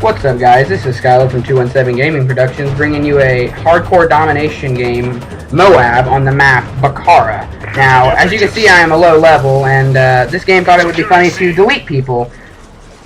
What's up, guys? This is Skyler from 217 Gaming Productions, bringing you a hardcore domination game, M.O.A.B, on the map Bakaara. Now, as you can see, I am a low level, and this game thought it would be funny to delete people,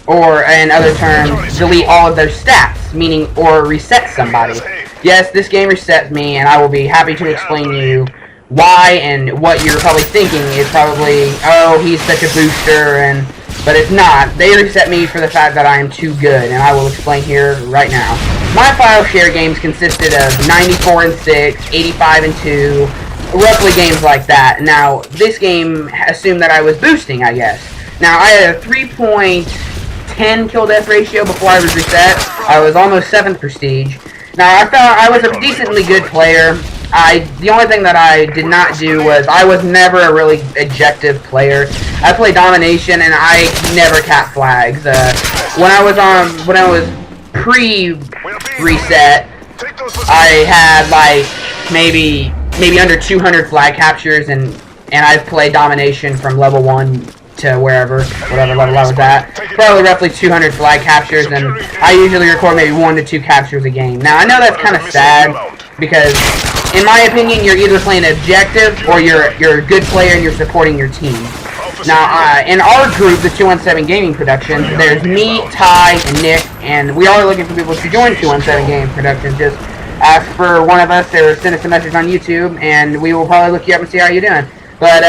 or, in other terms, delete all of their stats, meaning, or reset somebody. Yes, this game resets me, and I will be happy to explain to you why, and what you're probably thinking is probably, oh, he's such a booster, but it's not. They reset me for the fact that I am too good, and I will explain here right now. My file share games consisted of 94 and 6, 85 and 2, roughly games like that. Now, this game assumed that I was boosting, I guess. Now, I had a 3.10 kill-death ratio before I was reset. I was almost 7th prestige. Now, I thought I was a decently good player. The only thing that I did not do was I was never a really objective player. I played domination and I never capped flags. When I was pre-reset, I had like maybe under 200 flag captures, and I played domination from level 1 to whatever level I was at. Probably roughly 200 flag captures, and I usually record maybe 1 to 2 captures a game. Now I know that's kind of sad because, in my opinion, you're either playing objective or you're a good player and you're supporting your team. Now, in our group, the 217 Gaming Productions, there's me, Ty, and Nick, and we are looking for people to join 217 Gaming Productions. Just ask for one of us or send us a message on YouTube, and we will probably look you up and see how you're doing. But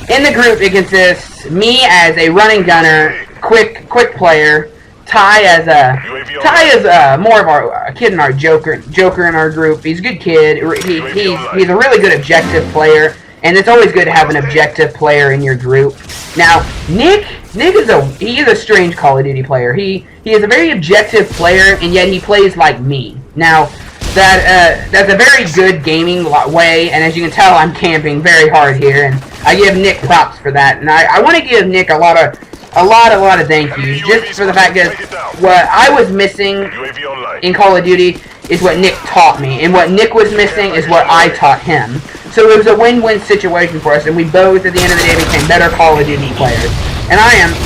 in the group, it consists me as a running gunner, quick player. Ty is more of a kid in our joker in our group. He's a good kid. He's a really good objective player, and it's always good to have an objective player in your group. Now, Nick is a strange Call of Duty player. He is a very objective player, and yet he plays like me. Now, that's a very good gaming way, and as you can tell, I'm camping very hard here, and I give Nick props for that. And I want to give Nick a lot of thank yous, just for the fact that what I was missing in Call of Duty is what Nick taught me, and what Nick was missing is what I taught him. So it was a win-win situation for us, and we both, at the end of the day, became better Call of Duty players. And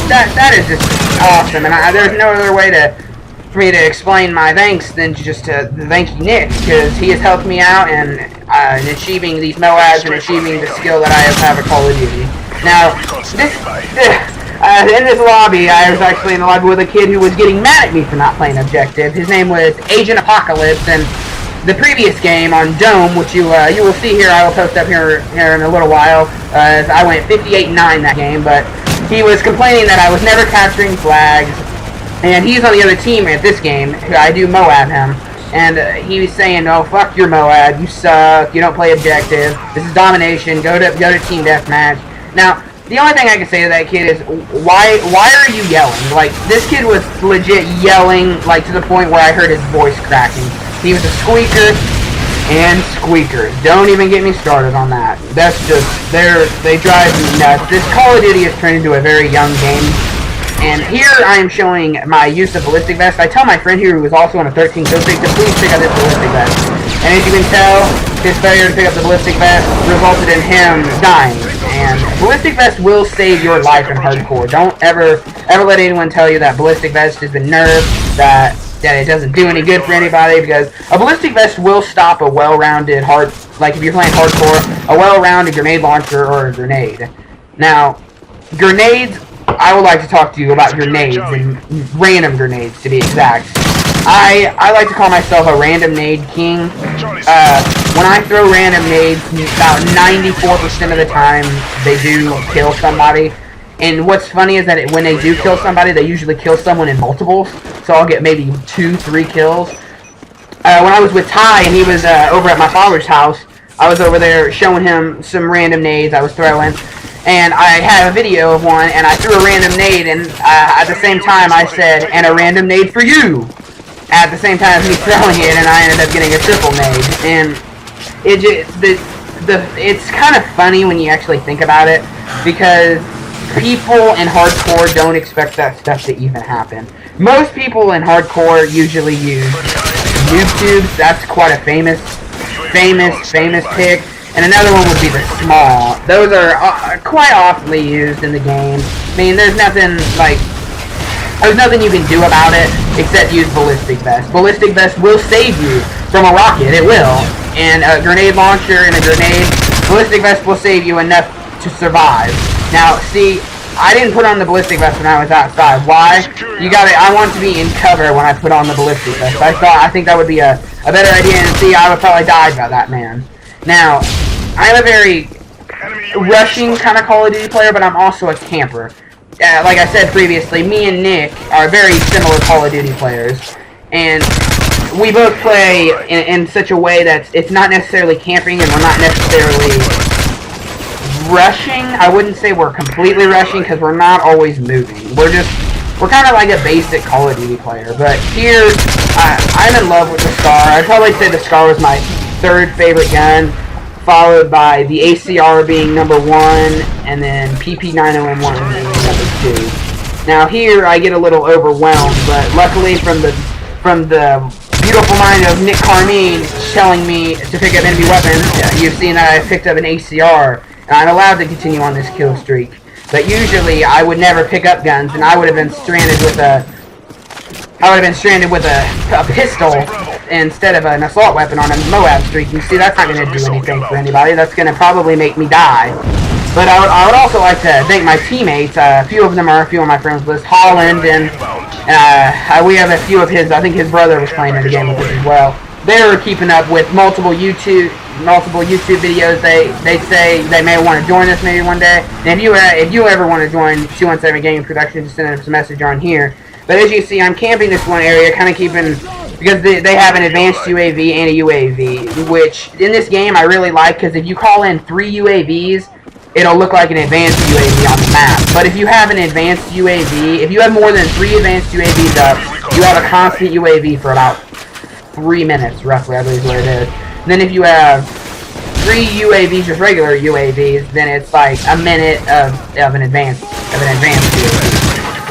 that is just awesome, and there's no other way for me to explain my thanks than just to thank Nick, because he has helped me out in achieving these M.O.A.Bs and achieving the skill that I have at Call of Duty. Now, in this lobby, I was actually in the lobby with a kid who was getting mad at me for not playing objective. His name was Agent Apocalypse, and the previous game on Dome, which you will see here, I will post up here in a little while, as I went 58-9 that game, but he was complaining that I was never capturing flags, and he's on the other team at this game. I do M.O.A.B him, and he was saying, "Oh, fuck your M.O.A.B, you suck, you don't play objective, this is domination, go to team deathmatch." Now, the only thing I can say to that kid is, why are you yelling? Like, this kid was legit yelling, like, to the point where I heard his voice cracking. He was a squeaker, and squeakers. Don't even get me started on that. That's just, they drive me nuts. This Call of Duty has turned into a very young game. And here I am showing my use of ballistic vest. I tell my friend here, who is also on a 13 kill streak, to please pick up this ballistic vest. And as you can tell, his failure to pick up the ballistic vest resulted in him dying. And ballistic vest will save your life in hardcore. Don't ever let anyone tell you that ballistic vest has been nerfed, that it doesn't do any good for anybody, because a ballistic vest will stop a well-rounded like if you're playing hardcore, a well-rounded grenade launcher or a grenade. Now, grenades, I would like to talk to you about grenades, and random grenades to be exact. I like to call myself a random nade king. When I throw random nades, about 94% of the time, they do kill somebody. And what's funny is that when they do kill somebody, they usually kill someone in multiples. So I'll get maybe 2-3 kills. When I was with Ty and he was over at my father's house, I was over there showing him some random nades I was throwing. And I had a video of one, and I threw a random nade, and at the same time I said, "And a random nade for you!" At the same time as me throwing it, and I ended up getting a triple nade. And it's kind of funny when you actually think about it, because people in hardcore don't expect that stuff to even happen. Most people in hardcore usually use YouTube. That's quite a famous pick. And another one would be the small. Those are quite often used in the game. I mean, there's nothing you can do about it. except use ballistic vest. Ballistic vest will save you from a rocket, it will, and a grenade launcher and a grenade. Ballistic vest will save you enough to survive. Now, see, I didn't put on the ballistic vest when I was outside. Why? I want to be in cover when I put on the ballistic vest. I think that would be a better idea, and see, I would probably die by that, man. Now, I'm a very rushing kind of Call of Duty player, but I'm also a camper. Like I said previously, me and Nick are very similar Call of Duty players, and we both play in such a way that it's not necessarily camping, and we're not necessarily rushing. I wouldn't say we're completely rushing, because we're not always moving. We're kind of like a basic Call of Duty player. But here, I'm in love with the Scar. I'd probably say the Scar was my third favorite gun, followed by the ACR being number 1, and then PP90M1 being number 2. Now here, I get a little overwhelmed, but luckily from the beautiful mind of Nick Carmine telling me to pick up enemy weapons, you've seen that I picked up an ACR, and I'm allowed to continue on this kill streak. But usually, I would never pick up guns, and I would have been stranded with a pistol instead of an assault weapon on a M.O.A.B streak. You see, that's not going to do anything for anybody. That's going to probably make me die. But I would also like to thank my teammates. A few of them are a few of my friends list. Holland, and we have a few of his. I think his brother was playing in the game with us as well. They were keeping up with multiple YouTube videos. They say they may want to join us maybe one day. And if you ever want to join 217 Gaming Production, just send us a message on here. But as you see, I'm camping this one area, kind of keeping, because they have an advanced UAV and a UAV, which in this game I really like, because if you call in 3 UAVs, it'll look like an advanced UAV on the map. But if you have an advanced UAV, if you have more than 3 advanced UAVs up, you have a constant UAV for about 3 minutes, roughly, I believe is what it is. And then if you have 3 UAVs, just regular UAVs, then it's like a minute of an advanced UAV.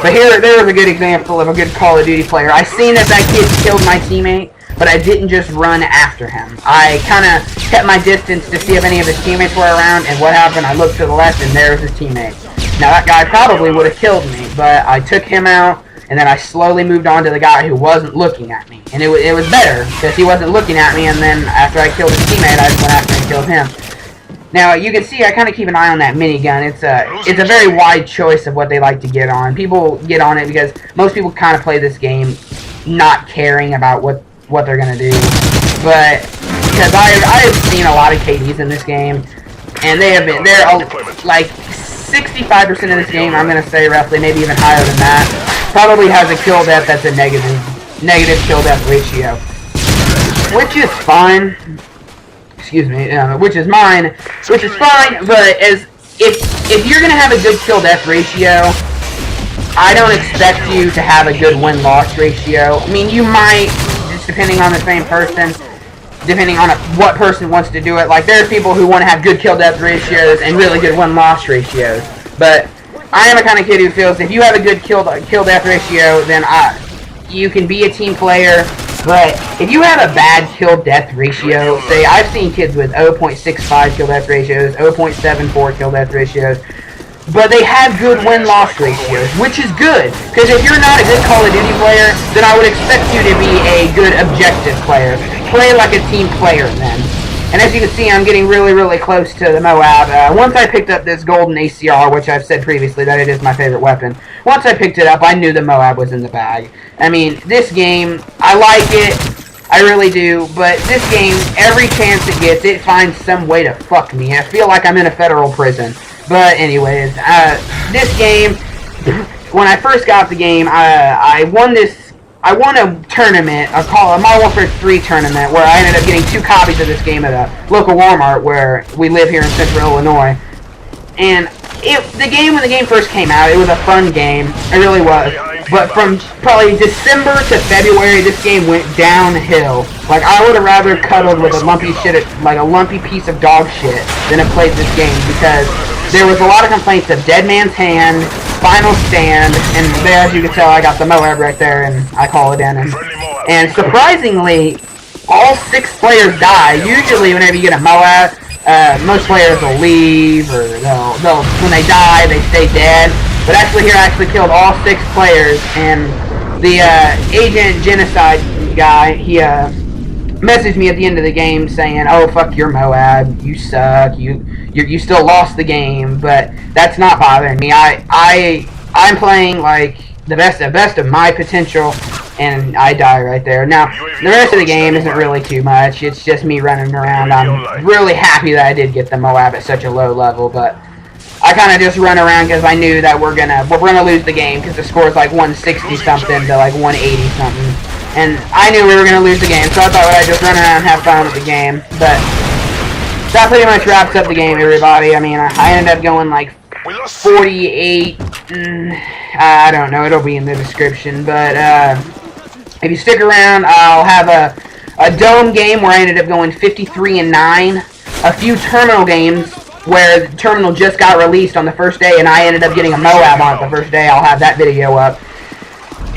But there was a good example of a good Call of Duty player. I seen that kid killed my teammate, but I didn't just run after him. I kind of kept my distance to see if any of his teammates were around, and what happened, I looked to the left, and there's his teammate. Now, that guy probably would have killed me, but I took him out, and then I slowly moved on to the guy who wasn't looking at me. And it was better, because he wasn't looking at me, and then after I killed his teammate, I just went after and killed him. Now, you can see I kind of keep an eye on that minigun. It's a very wide choice of what they like to get on. People get on it because most people kind of play this game not caring about what they're going to do. But, because I have seen a lot of KDs in this game, and they're like 65% of this game, I'm going to say roughly, maybe even higher than that, probably has a kill death that's a negative kill death ratio. Which is fine. Excuse me, which is fine, but if you're gonna have a good kill death ratio, I don't expect you to have a good win loss ratio. I mean, you might, just depending on the same person, depending on what person wants to do it. Like, there are people who want to have good kill death ratios and really good win loss ratios, but I am a kind of kid who feels if you have a good kill death ratio, then you can be a team player. But if you have a bad kill-death ratio, say I've seen kids with 0.65 kill-death ratios, 0.74 kill-death ratios, but they have good win-loss ratios, which is good. Because if you're not a good Call of Duty player, then I would expect you to be a good objective player. Play like a team player then. And as you can see, I'm getting really, really close to the M.O.A.B. Once I picked up this golden ACR, which I've said previously that it is my favorite weapon, once I picked it up, I knew the M.O.A.B. was in the bag. I mean, this game, I like it, I really do, but this game, every chance it gets, it finds some way to fuck me. I feel like I'm in a federal prison. But anyways, this game, when I first got the game, I won a tournament, a Modern Warfare 3 tournament, where I ended up getting 2 copies of this game at a local Walmart where we live here in Central Illinois. And when the game first came out, it was a fun game. It really was. But from probably December to February, this game went downhill. Like, I would have rather cuddled with a lumpy piece of dog shit than have played this game, because there was a lot of complaints of Dead Man's Hand, Final Stand, and there, as you can tell, I got the M.O.A.B. right there, and I call it in. And surprisingly, all 6 players die. Usually, whenever you get a M.O.A.B., most players will leave, or they'll when they die, they stay dead. But actually, here I actually killed all 6 players, and the Agent Genocide guy, he messaged me at the end of the game saying, "Oh, fuck your M.O.A.B, you suck, you still lost the game," but that's not bothering me. I'm playing like the best of my potential, and I die right there. Now, the rest of the game isn't really too much. It's just me running around. I'm really happy that I did get the M.O.A.B at such a low level, but I kind of just run around because I knew that we're gonna lose the game because the score is like 160 something to like 180 something, and I knew we were gonna lose the game, so I thought I'd just run around and have fun with the game. But that pretty much wraps up the game, everybody. I mean, I ended up going like 48. I don't know. It'll be in the description, but if you stick around, I'll have a dome game where I ended up going 53-9, a few terminal games where the terminal just got released on the first day, and I ended up getting a M.O.A.B on it the first day. I'll have that video up.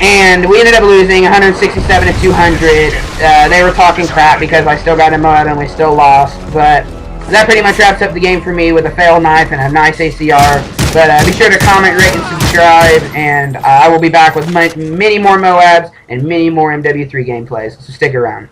And we ended up losing 167 to 200. They were talking crap because I still got a M.O.A.B and we still lost. But that pretty much wraps up the game for me with a fail knife and a nice ACR. But be sure to comment, rate, and subscribe. And I will be back with many more M.O.A.Bs and many more MW3 gameplays. So stick around.